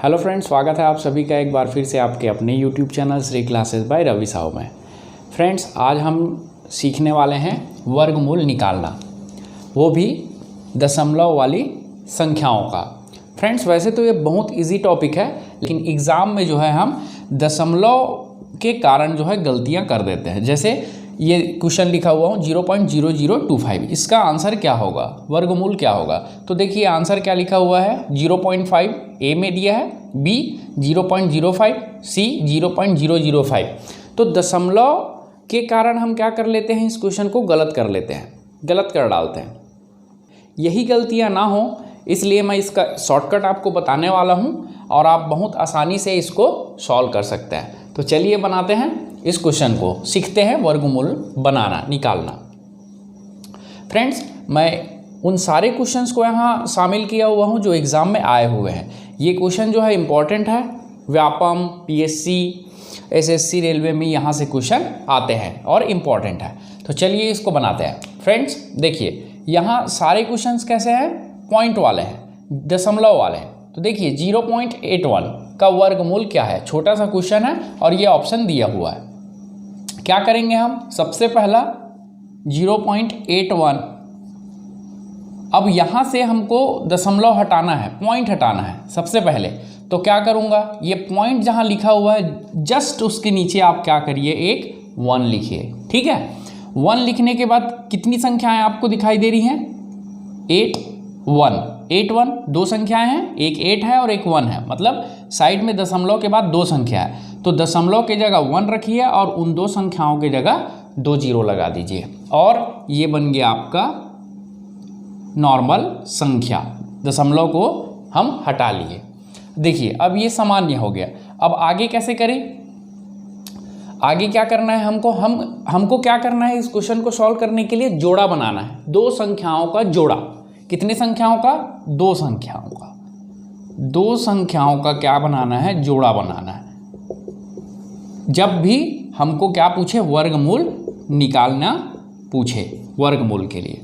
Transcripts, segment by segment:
Hello friends, स्वागत है आप सभी का एक बार फिर से आपके अपने YouTube channel Shri classes by Ravi Sahu में। फ्रेंड्स, आज हम सीखने वाले हैं वर्गमूल निकालना, वो भी दशमलव वाली संख्याओं का। फ्रेंड्स, वैसे तो ये बहुत इजी टॉपिक है, लेकिन एग्ज़ाम में जो है हम दशमलव के कारण जो है गलतियाँ कर देते हैं। जैसे ये क्वेश्चन लिखा हुआ हूँ 0.0025, इसका आंसर क्या होगा, वर्गमूल क्या होगा। तो देखिए आंसर क्या लिखा हुआ है, 0.5 ए में दिया है, बी 0.05, सी 0.005। तो दशमलव के कारण हम क्या कर लेते हैं, इस क्वेश्चन को गलत कर लेते हैं, गलत कर डालते हैं। यही गलतियाँ ना हो इसलिए मैं इसका शॉर्टकट आपको बताने वाला हूँ और आप बहुत आसानी से इसको सॉल्व कर सकते हैं। तो चलिए बनाते हैं इस क्वेश्चन को, सीखते हैं वर्गमूल बनाना, निकालना। फ्रेंड्स, मैं उन सारे क्वेश्चंस को यहाँ शामिल किया हुआ हूँ जो एग्ज़ाम में आए हुए हैं। ये क्वेश्चन जो है इम्पॉर्टेंट है, व्यापम, पीएससी, एसएससी, रेलवे में यहाँ से क्वेश्चन आते हैं और इम्पॉर्टेंट है। तो चलिए इसको बनाते हैं। फ्रेंड्स देखिए, यहाँ सारे क्वेश्चंस कैसे हैं, पॉइंट वाले हैं, दशमलव वाले हैं। तो देखिए 0.81 का वर्गमूल क्या है, छोटा सा क्वेश्चन है और ये ऑप्शन दिया हुआ है। क्या करेंगे हम, सबसे पहला 0.81, अब यहाँ से हमको दशमलव हटाना है, पॉइंट हटाना है सबसे पहले। तो क्या करूँगा, ये पॉइंट जहाँ लिखा हुआ है जस्ट उसके नीचे आप क्या करिए, एक 1 लिखिए। ठीक है, 1 लिखने के बाद कितनी संख्याएं आपको दिखाई दे रही हैं, 8 1 दो संख्याएं हैं, एक 8 है और एक 1 है, मतलब साइड में दशमलव के बाद दो संख्या है। तो दशमलव के जगह 1 रखिए और उन दो संख्याओं के जगह 2 0 लगा दीजिए और ये बन गया आपका नॉर्मल संख्या। दशमलव को हम हटा लिए। देखिए अब ये सामान्य हो गया। अब आगे कैसे करें, आगे क्या करना है हमको क्या करना है, इस क्वेश्चन को सॉल्व करने के लिए जोड़ा बनाना है, दो संख्याओं का जोड़ा। कितनी संख्याओं का, दो संख्याओं का, दो संख्याओं का क्या बनाना है, जोड़ा बनाना है। जब भी हमको क्या पूछे, वर्गमूल निकालना पूछे, वर्गमूल के लिए।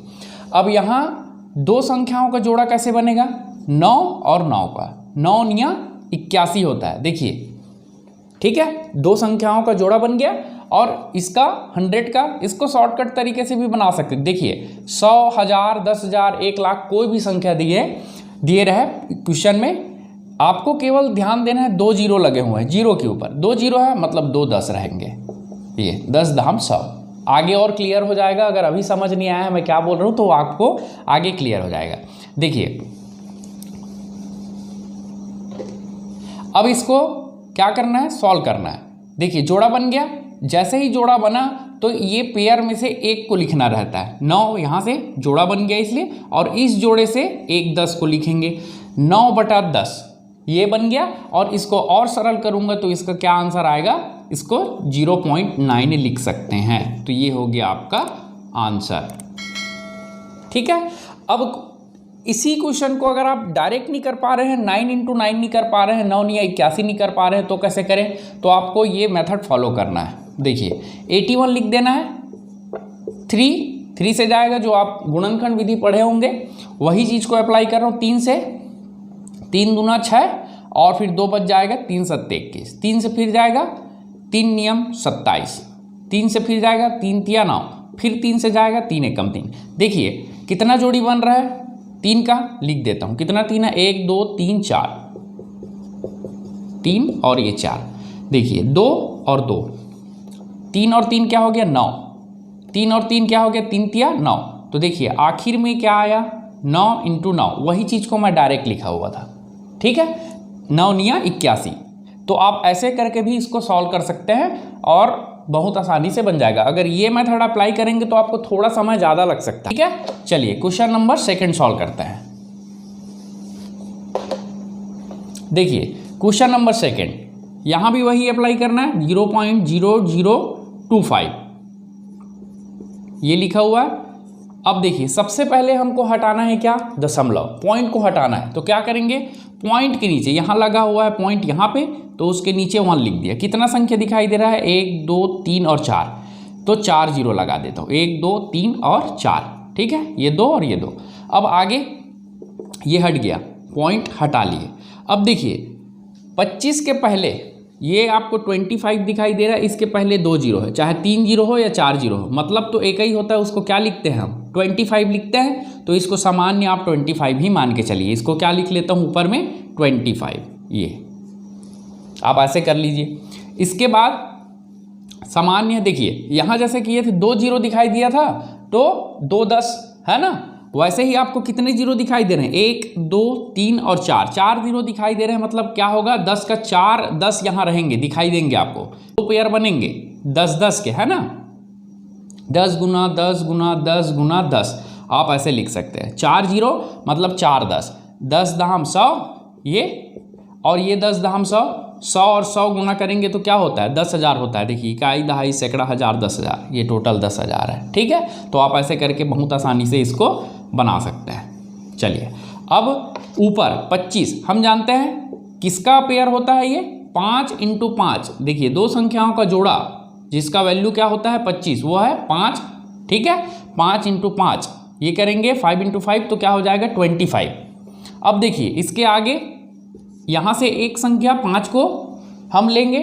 अब यहाँ दो संख्याओं का जोड़ा कैसे बनेगा, 9 और 9 का, 9 9 81 होता है। देखिए ठीक है, दो संख्याओं का जोड़ा बन गया। और इसका 100 का, इसको शॉर्टकट तरीके से भी बना सकते हैं। देखिए 100, 1000, 10,000, 1 लाख, कोई भी संख्या दिए रहे क्वेश्चन में, आपको केवल ध्यान देना है 2 0 लगे हुए हैं, जीरो के ऊपर 2 0 है, मतलब 2 10 रहेंगे। ये 10 धाम 100। आगे और क्लियर हो जाएगा, अगर अभी समझ नहीं आया है मैं क्या बोल रहा हूँ तो आपको आगे क्लियर हो जाएगा। देखिए अब इसको क्या करना है, सॉल्व करना है। देखिए जोड़ा बन गया, जैसे ही जोड़ा बना तो ये पेयर में से एक को लिखना रहता है। 9 यहाँ से जोड़ा बन गया इसलिए, और इस जोड़े से एक 10 को लिखेंगे, 9/10 ये बन गया। और इसको और सरल करूँगा तो इसका क्या आंसर आएगा, इसको 0.9 लिख सकते हैं। तो ये हो गया आपका आंसर। ठीक है, अब इसी क्वेश्चन को अगर आप डायरेक्ट नहीं कर पा रहे हैं, 9 × 9 नहीं कर पा रहे हैं, 9 9 81 नहीं कर पा रहे हैं, तो कैसे करें, तो आपको ये मेथड फॉलो करना है। देखिए 81 लिख देना है, 3 से जाएगा, जो आप गुणनखंड विधि पढ़े होंगे वही चीज़ को अप्लाई कर रहा हूँ। 3 से 3 दूना 6 और फिर 2 बच जाएगा, 3 7 21, 3 से फिर जाएगा 3 नियम 27, 3 से फिर जाएगा 3 तिया 9, फिर 3 से जाएगा 3 एकम 3। देखिए कितना जोड़ी बन रहा है, 3 का लिख देता हूँ, कितना 3 है, 1 2 3 4, 3 और ये 4। देखिए 2 और 2, 3 और 3 क्या हो गया, 9, 3 और 3 क्या हो गया, 3 तिया 9। तो देखिए आखिर में क्या आया, 9 × 9, वही चीज़ को मैं डायरेक्ट लिखा हुआ था। ठीक है, 9 9 81। तो आप ऐसे करके भी इसको सॉल्व कर सकते हैं और बहुत आसानी से बन जाएगा। अगर ये मेथड अप्लाई करेंगे तो आपको थोड़ा समय ज़्यादा लग सकता है। ठीक है, चलिए क्वेश्चन नंबर 2 सॉल्व करते हैं। देखिए क्वेश्चन नंबर 2, यहाँ भी वही अप्लाई करना है, 0.0025 ये लिखा हुआ है। अब देखिए सबसे पहले हमको हटाना है क्या, दशमलव, पॉइंट को हटाना है। तो क्या करेंगे, पॉइंट के नीचे यहाँ लगा हुआ है पॉइंट यहाँ पे, तो उसके नीचे 1 लिख दिया। कितना संख्या दिखाई दे रहा है, 1 2 3 और 4, तो 4 0 लगा देता हूँ, 1 2 3 और 4। ठीक है, ये 2 और ये 2। अब आगे ये हट गया, पॉइंट हटा लिए। अब देखिए 25 के पहले ये आपको 25 दिखाई दे रहा है, इसके पहले 2 जीरो है, चाहे 3 जीरो हो या 4 जीरो हो, मतलब तो एक ही होता है, उसको क्या लिखते हैं हम 25 लिखते हैं। तो इसको सामान्य आप 25 ही मान के चलिए। इसको क्या लिख लेता हूँ ऊपर में 25, ये आप ऐसे कर लीजिए। इसके बाद सामान्य देखिए यहाँ जैसे किए थे 2 जीरो दिखाई दिया था तो 2 10 है ना, वैसे ही आपको कितने जीरो दिखाई दे रहे हैं 1 2 3 और 4 जीरो दिखाई दे रहे हैं। मतलब क्या होगा 10 का 4 10 यहाँ रहेंगे, दिखाई देंगे आपको, 2 पेयर बनेंगे 10 10 के, है ना, 10 गुना 10 गुना 10 गुना 10 आप ऐसे लिख सकते हैं। 4 जीरो मतलब 4 10, 10 दहम 100 ये, और ये 10 दहम 100, 100 और 100 गुना करेंगे तो क्या होता है 10,000 होता है। देखिए इकाई दहाई सैकड़ा हज़ार 10,000, ये टोटल 10,000 है। ठीक है, तो आप ऐसे करके बहुत आसानी से इसको बना सकते हैं। चलिए अब ऊपर 25 हम जानते हैं किसका पेयर होता है, ये 5 × 5। देखिए दो संख्याओं का जोड़ा जिसका वैल्यू क्या होता है 25, वो है 5। ठीक है, 5 × 5 ये करेंगे 5 × 5 तो क्या हो जाएगा 25। अब देखिए इसके आगे यहाँ से एक संख्या 5 को हम लेंगे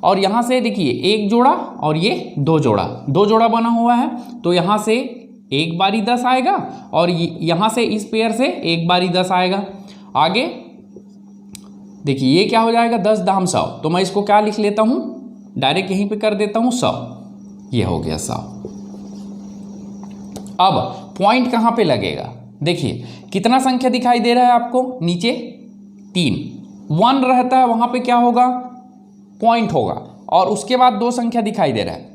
और यहाँ से देखिए एक जोड़ा और ये 2 जोड़ा बना हुआ है, तो यहाँ से एक बारी 10 आएगा और यहाँ से इस पेयर से एक बारी 10 आएगा। आगे देखिए ये क्या हो जाएगा 10 दहम 100, तो मैं इसको क्या लिख लेता हूँ डायरेक्ट यहीं पे कर देता हूँ 100, ये हो गया 100। अब पॉइंट कहाँ पे लगेगा, देखिए कितना संख्या दिखाई दे रहा है आपको नीचे 3, 1 रहता है वहाँ पे क्या होगा पॉइंट होगा, और उसके बाद 2 संख्या दिखाई दे रहा है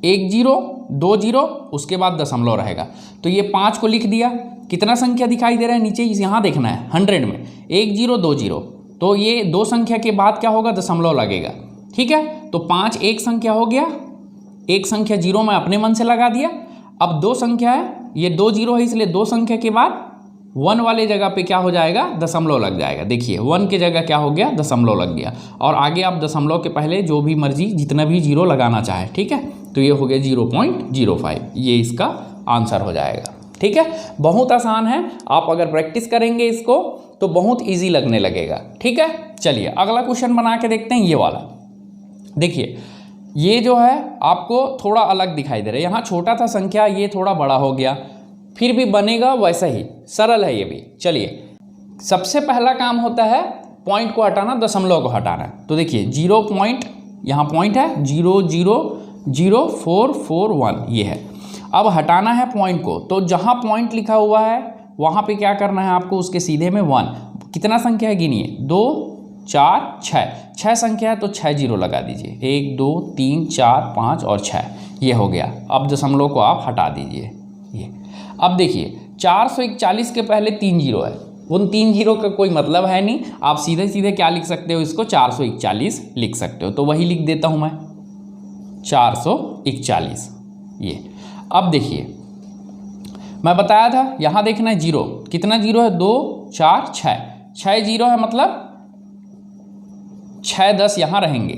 1 जीरो 2 जीरो, उसके बाद दशमलव रहेगा। तो ये 5 को लिख दिया। कितना संख्या दिखाई दे रहा है नीचे, यहाँ देखना है 100 में 1 जीरो 2 जीरो, तो ये 2 संख्या के बाद क्या होगा दशमलव लगेगा। ठीक है, तो 5 एक संख्या हो गया, एक संख्या जीरो मैं अपने मन से लगा दिया। अब 2 संख्या है, ये 2 जीरो है इसलिए 2 संख्या के बाद 1 वाले जगह पे क्या हो जाएगा दशमलव लग जाएगा। देखिए 1 की जगह क्या हो गया दशमलव लग गया, और आगे आप दशमलव के पहले जो भी मर्जी जितना भी जीरो लगाना चाहे। ठीक है, तो ये हो गया 0.05, ये इसका आंसर हो जाएगा। ठीक है, बहुत आसान है, आप अगर प्रैक्टिस करेंगे इसको तो बहुत इजी लगने लगेगा। ठीक है, चलिए अगला क्वेश्चन बना के देखते हैं। ये वाला देखिए, ये जो है आपको थोड़ा अलग दिखाई दे रहा है, यहाँ छोटा था संख्या, ये थोड़ा बड़ा हो गया, फिर भी बनेगा वैसा ही, सरल है ये भी। चलिए सबसे पहला काम होता है पॉइंट को हटाना, दशमलव को हटाना। तो देखिए 0 पॉइंट, यहाँ पॉइंट है 0.00441 ये है। अब हटाना है पॉइंट को, तो जहाँ पॉइंट लिखा हुआ है वहाँ पे क्या करना है आपको, उसके सीधे में 1। कितना संख्या है गिनिए 2 4 6 संख्या है तो 6 जीरो लगा दीजिए, 1 2 3 4 5 और 6, ये हो गया। अब दशमलव को आप हटा दीजिए ये। अब देखिए 441 के पहले 3 जीरो है, उन 3 जीरो का कोई मतलब है नहीं, आप सीधे सीधे क्या लिख सकते हो इसको 441 लिख सकते हो, तो वही लिख देता हूँ मैं 441 ये। अब देखिए मैं बताया था यहाँ देखना है जीरो, कितना जीरो है 2 4 6 जीरो है, मतलब 6 10 यहाँ रहेंगे,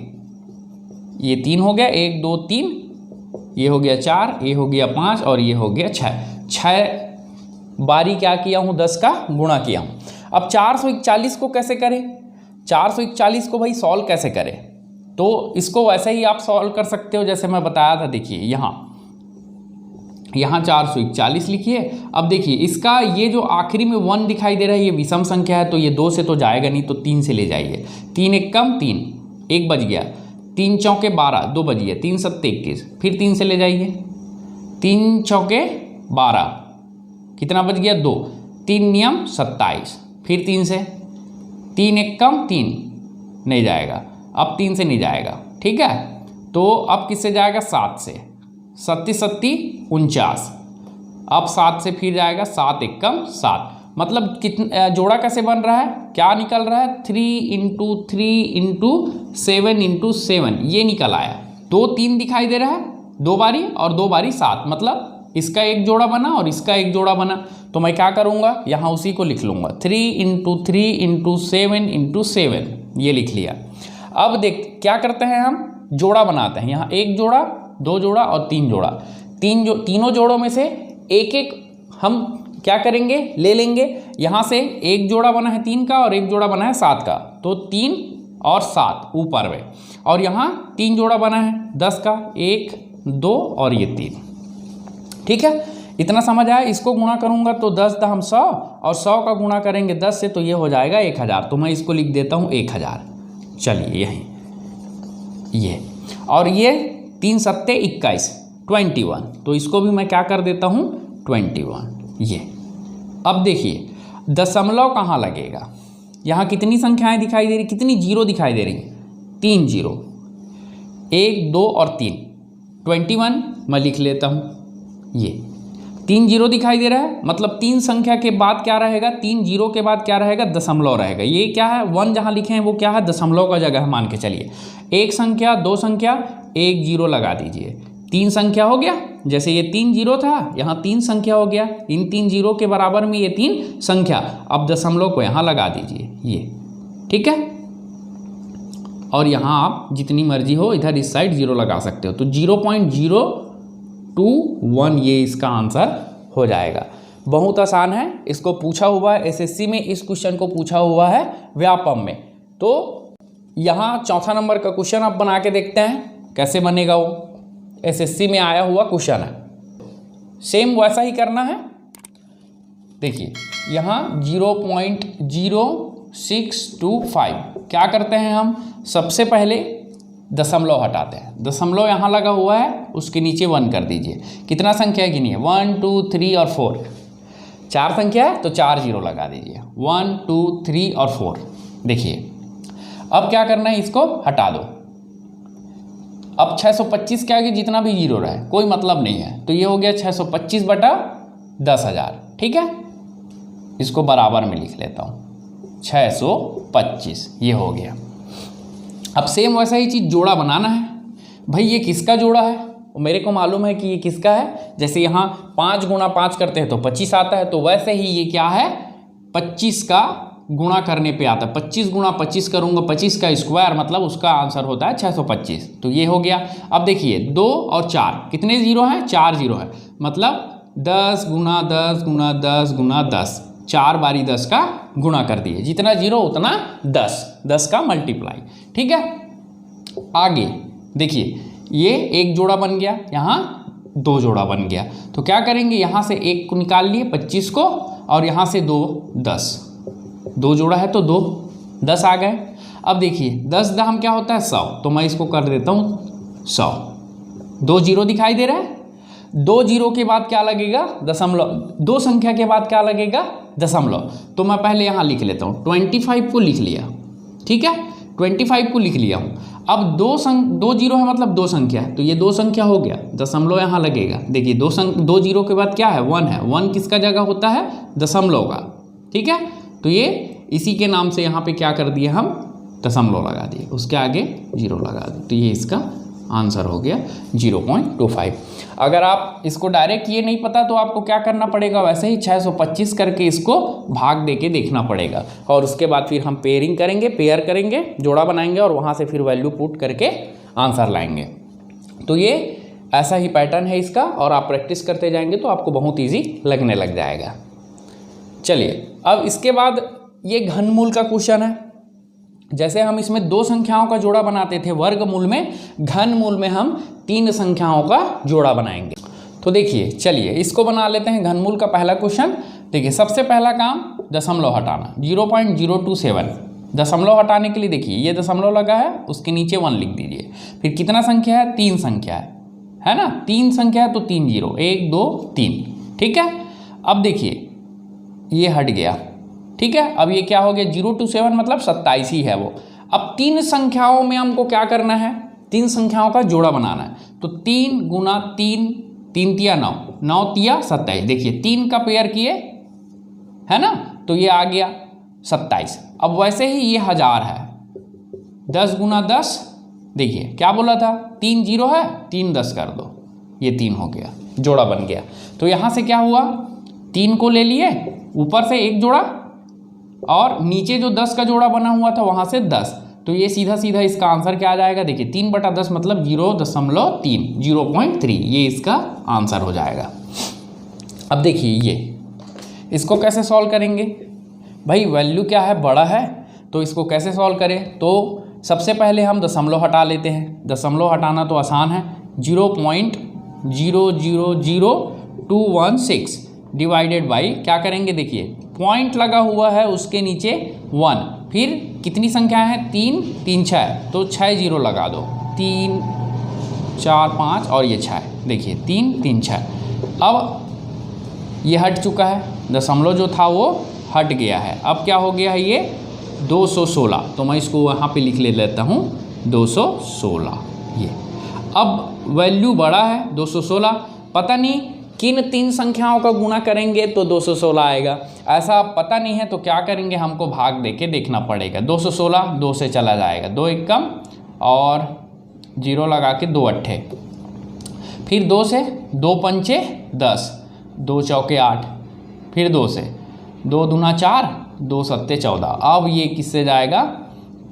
ये 3 हो गया 1 2 3, ये हो गया 4, ये हो गया 5 और ये हो गया 6 बारी क्या किया हूँ 10 का गुणा किया हूँ। अब 441 को कैसे करें, 441 को भाई सॉल्व कैसे करें, तो इसको वैसे ही आप सॉल्व कर सकते हो जैसे मैं बताया था। देखिए यहाँ 441 लिखिए। अब देखिए इसका ये जो आखिरी में 1 दिखाई दे रहा है ये विषम संख्या है, तो ये 2 से तो जाएगा नहीं, तो 3 से ले जाइए। 3 एक कम 3, 1 बच गया, 3 चौके 12, 2 बच गया, 3 सत्ते 21, फिर 3 से ले जाइए, 3 चौके 12, कितना बच गया 2, 3 नियम 27, फिर 3 से, 3 एक कम 3 नहीं जाएगा, अब 3 से नहीं जाएगा। ठीक है, तो अब किससे जाएगा 7 से, 37 49, अब 7 से फिर जाएगा 7 एक कम 7, मतलब कितना जोड़ा कैसे बन रहा है, क्या निकल रहा है 3 × 3 × 7 × 7, ये निकल आया। 2 3 दिखाई दे रहा है 2 बारी और 2 बारी 7, मतलब इसका एक जोड़ा बना और इसका एक जोड़ा बना। तो मैं क्या करूँगा यहाँ उसी को लिख लूँगा 3 × 3 × 7 × 7, ये लिख लिया। अब देख क्या करते हैं हम जोड़ा बनाते हैं, यहाँ 1 जोड़ा 2 जोड़ा और 3 जोड़ा, तीनों जोड़ों में से एक एक हम क्या करेंगे ले लेंगे। यहाँ से एक जोड़ा बना है 3 का और एक जोड़ा बना है 7 का, तो 3 और 7 ऊपर में, और यहाँ 3 जोड़ा बना है 10 का, 1 2 और ये 3। ठीक है, इतना समझ आया। इसको गुणा करूँगा तो 10 दाम 100, और 100 का गुणा करेंगे 10 से तो ये हो जाएगा 1000। तो मैं इसको लिख देता हूँ 1000। चलिए यहीं ये, और ये 3 सत्ते 21 21, तो इसको भी मैं क्या कर देता हूँ 21। ये अब देखिए दशमलव कहाँ लगेगा, यहाँ कितनी संख्याएं दिखाई दे रही, कितनी जीरो दिखाई दे रही, 3 जीरो, 1 2 और 3, 21 मैं लिख लेता हूँ। ये 3 जीरो दिखाई दे रहा है, मतलब 3 संख्या के बाद क्या रहेगा, 3 जीरो के बाद क्या रहेगा, दशमलव रहेगा। ये क्या है 1 जहाँ लिखे हैं वो क्या है, दशमलव का जगह मान के चलिए। 1 संख्या 2 संख्या 1 जीरो लगा दीजिए, 3 संख्या हो गया। जैसे ये 3 जीरो था, यहाँ 3 संख्या हो गया, इन 3 जीरो के बराबर में ये 3 संख्या। अब दशमलव को यहाँ लगा दीजिए, ये ठीक है। और यहाँ आप जितनी मर्जी हो इधर इस साइड जीरो लगा सकते हो, तो 0.021 ये इसका आंसर हो जाएगा। बहुत आसान है, इसको पूछा हुआ है एसएससी में, इस क्वेश्चन को पूछा हुआ है व्यापम में। तो यहाँ चौथा नंबर का क्वेश्चन आप बना के देखते हैं कैसे बनेगा, वो एसएससी में आया हुआ क्वेश्चन है। सेम वैसा ही करना है। देखिए यहाँ 0.0625 क्या करते हैं हम, सबसे पहले दशमलव हटाते हैं। दशमलव यहाँ लगा हुआ है, उसके नीचे 1 कर दीजिए। कितना संख्या है गिनिए, 1 2 3 और 4, 4 संख्या है तो 4 जीरो लगा दीजिए, 1 2 3 और 4। देखिए अब क्या करना है, इसको हटा दो। अब 625 के आगे जितना भी जीरो रहे कोई मतलब नहीं है, तो ये हो गया 625 बटा 10,000। ठीक है, इसको बराबर में लिख लेता हूँ 625, ये हो गया। अब सेम वैसा ही चीज़ जोड़ा बनाना है। भाई ये किसका जोड़ा है, मेरे को मालूम है कि ये किसका है। जैसे यहाँ 5 गुणा 5 करते हैं तो 25 आता है, तो वैसे ही ये क्या है 25 का गुणा करने पे आता है। 25 गुणा 25 करूँगा, 25 का स्क्वायर, मतलब उसका आंसर होता है 625। तो ये हो गया। अब देखिए 2 और 4 कितने जीरो हैं, 4 जीरो है, मतलब 10 गुणा 10 गुणा 10 गुणा 10, 4 बारी 10 का गुणा कर दिए, जितना जीरो उतना 10, 10 का मल्टीप्लाई। ठीक है, आगे देखिए ये एक जोड़ा बन गया, यहाँ 2 जोड़ा बन गया। तो क्या करेंगे, यहाँ से 1 को निकाल लिए 25 को, और यहाँ से 2 10, 2 जोड़ा है तो 2 10 आ गए। अब देखिए 10 दाम क्या होता है 100, तो मैं इसको कर देता हूँ 100। 2 जीरो दिखाई दे रहा है, 2 जीरो के बाद क्या लगेगा, दशमलव। 2 संख्या के बाद क्या लगेगा, दशमलव। तो मैं पहले यहाँ लिख लेता हूँ, 25 को लिख लिया। ठीक है, 25 को लिख लिया हूँ। अब 2 जीरो है, मतलब 2 संख्या है, तो ये 2 संख्या हो गया, दशमलव यहाँ लगेगा। देखिए 2 जीरो के बाद क्या है 1 है, 1 किसका जगह होता है, दशमलव का। ठीक है, तो ये इसी के नाम से यहाँ पे क्या कर दिए हम, दशमलव लगा दिए, उसके आगे जीरो लगा दिए, तो ये इसका आंसर हो गया 0.25। अगर आप इसको डायरेक्ट ये नहीं पता तो आपको क्या करना पड़ेगा, वैसे ही 625 करके इसको भाग दे के देखना पड़ेगा, और उसके बाद फिर हम पेयरिंग करेंगे, पेयर करेंगे, जोड़ा बनाएंगे, और वहाँ से फिर वैल्यू पुट करके आंसर लाएंगे। तो ये ऐसा ही पैटर्न है इसका, और आप प्रैक्टिस करते जाएंगे तो आपको बहुत ईजी लगने लग जाएगा। चलिए अब इसके बाद ये घनमूल का क्वेश्चन है। जैसे हम इसमें 2 संख्याओं का जोड़ा बनाते थे वर्गमूल में, घनमूल में हम 3 संख्याओं का जोड़ा बनाएंगे। तो देखिए चलिए इसको बना लेते हैं। घनमूल का पहला क्वेश्चन देखिए, सबसे पहला काम दशमलव हटाना, 0.027। दशमलव हटाने के लिए देखिए ये दशमलव लगा है, उसके नीचे 1 लिख दीजिए। फिर कितना संख्या है, 3 संख्या है ना, 3 संख्या है तो 3 जीरो, 1 2 3। ठीक है, अब देखिए ये हट गया। ठीक है, अब ये क्या हो गया, 027 मतलब 27 ही है वो। अब 3 संख्याओं में हमको क्या करना है, 3 संख्याओं का जोड़ा बनाना है। तो 3 गुना 3, 3 तिया 9, 9 तिया 27। देखिए 3 का पेयर किए है ना, तो ये आ गया 27। अब वैसे ही ये 1000 है, 10 गुना 10, देखिए क्या बोला था, 3 जीरो है, 3 10 कर दो, ये 3 हो गया, जोड़ा बन गया। तो यहाँ से क्या हुआ, 3 को ले लिए, ऊपर से 1 जोड़ा, और नीचे जो 10 का जोड़ा बना हुआ था वहाँ से 10। तो ये सीधा सीधा इसका आंसर क्या आ जाएगा, देखिए 3 बटा 10 मतलब 0.3, 0.3, ये इसका आंसर हो जाएगा। अब देखिए ये इसको कैसे सॉल्व करेंगे, भाई वैल्यू क्या है, बड़ा है तो इसको कैसे सॉल्व करें? तो सबसे पहले हम दशमलव हटा लेते हैं। दशमलव हटाना तो आसान है। 0.000216 डिवाइडेड बाई क्या करेंगे, देखिए पॉइंट लगा हुआ है उसके नीचे 1, फिर कितनी संख्या है 3 3 6, तो 6 जीरो लगा दो, 3 4 5 और ये 6, देखिए 3 3 6। अब ये हट चुका है, दशमलव जो था वो हट गया है। अब क्या हो गया है ये 216, तो मैं इसको वहाँ पे लिख लेता हूँ 216 ये। अब वैल्यू बड़ा है 216, पता नहीं किन 3 संख्याओं का गुणा करेंगे तो 216 आएगा, ऐसा पता नहीं है। तो क्या करेंगे, हमको भाग दे के देखना पड़ेगा। 216 2 से चला जाएगा, 2 एक कम और 0 लगा के 2 अट्ठे, फिर 2 से 2 पंचे 10, 2 चौके 8, फिर 2 से 2 दूना 4, 2 सत्ते 14। अब ये किससे जाएगा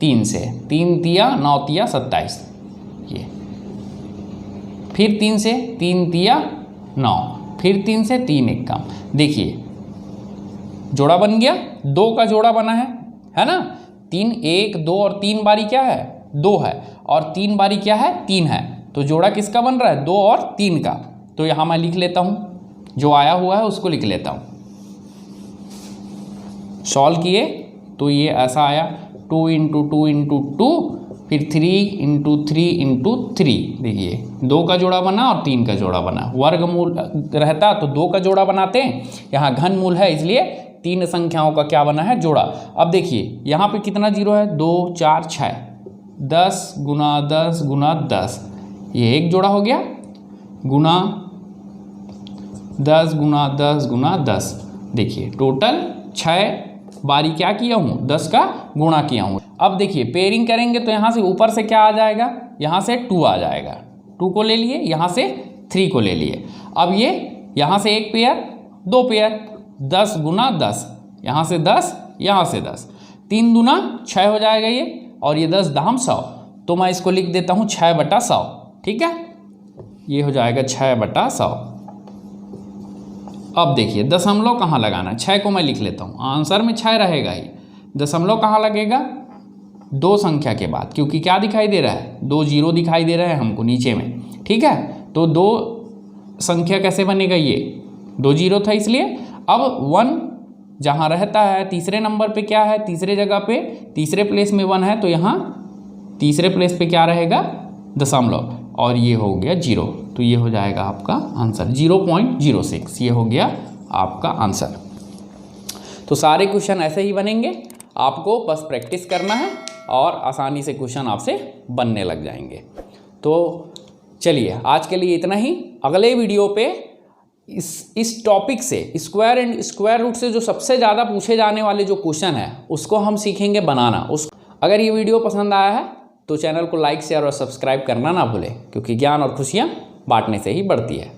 3 से, 3 तिया 9 तिया 27, ये फिर 3 से 3 तिया 9, फिर 3 से 3 एक कम, देखिए जोड़ा बन गया, 2 का जोड़ा बना है ना। 3 1 2 और 3 बारी क्या है 2 है, और 3 बारी क्या है 3 है, तो जोड़ा किसका बन रहा है 2 और 3 का। तो यहाँ मैं लिख लेता हूँ, जो आया हुआ है उसको लिख लेता हूँ। सॉल्व किए तो ये ऐसा आया 2 इंटू 2 इंटू 2, फिर 3 इंटू 3 इंटू 3, देखिए 2 का जोड़ा बना और 3 का जोड़ा बना। वर्गमूल रहता तो 2 का जोड़ा बनाते हैं, यहाँ घनमूल है इसलिए 3 संख्याओं का क्या बना है जोड़ा। अब देखिए यहाँ पे कितना जीरो है 2 4 6, 10 गुना 10 गुना 10, ये एक जोड़ा हो गया, गुना 10 गुना 10 गुना 10, देखिए टोटल 6 बारी क्या किया हूँ 10 का गुणा किया हूँ। अब देखिए पेयरिंग करेंगे तो यहाँ से ऊपर से क्या आ जाएगा, यहाँ से 2 आ जाएगा, 2 को ले लिए, यहाँ से 3 को ले लिए। अब ये यहाँ से 1 पेयर 2 पेयर, 10 गुना 10, यहाँ से 10 यहाँ से 10, 3 दूना 6 हो जाएगा ये, और ये 10 दाम 100, तो मैं इसको लिख देता हूँ 6/100, ठीक है, ये हो जाएगा 6/100। अब देखिए दशमलव कहाँ लगाना है, 6 को मैं लिख लेता हूँ, आंसर में 6 रहेगा ही, दशमलव कहाँ लगेगा 2 संख्या के बाद, क्योंकि क्या दिखाई दे रहा है 2 जीरो दिखाई दे रहा है हमको नीचे में, ठीक है। तो 2 संख्या कैसे बनेगा, ये 2 जीरो था इसलिए। अब 1 जहाँ रहता है तीसरे नंबर पे क्या है, तीसरे जगह पे तीसरे प्लेस में 1 है, तो यहाँ तीसरे प्लेस पे क्या रहेगा दशमलव, और ये हो गया 0, तो ये हो जाएगा आपका आंसर 0.06, ये हो गया आपका आंसर। तो सारे क्वेश्चन ऐसे ही बनेंगे, आपको बस प्रैक्टिस करना है और आसानी से क्वेश्चन आपसे बनने लग जाएंगे। तो चलिए आज के लिए इतना ही। अगले वीडियो पे इस टॉपिक से स्क्वायर एंड स्क्वायर रूट से जो सबसे ज़्यादा पूछे जाने वाले जो क्वेश्चन है उसको हम सीखेंगे बनाना। अगर ये वीडियो पसंद आया है तो चैनल को लाइक शेयर और सब्सक्राइब करना ना भूलें, क्योंकि ज्ञान और खुशियाँ बांटने से ही बढ़ती है।